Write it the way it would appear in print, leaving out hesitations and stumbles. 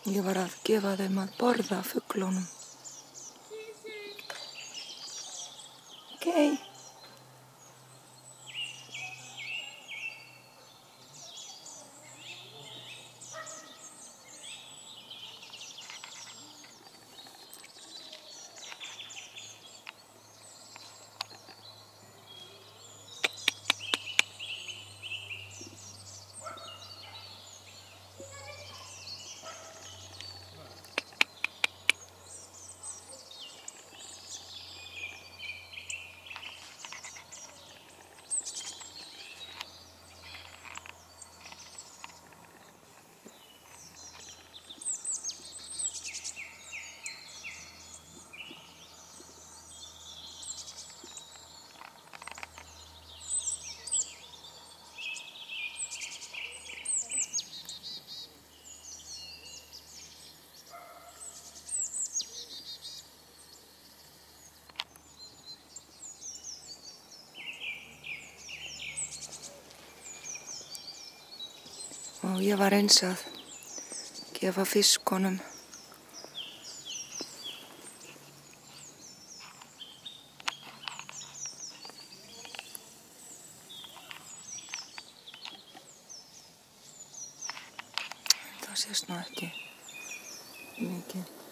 Ég var að gefa þeim að borða fuglunum. Okay. Og ég var eins að gefa fiskunum það sést nú ekki mikið.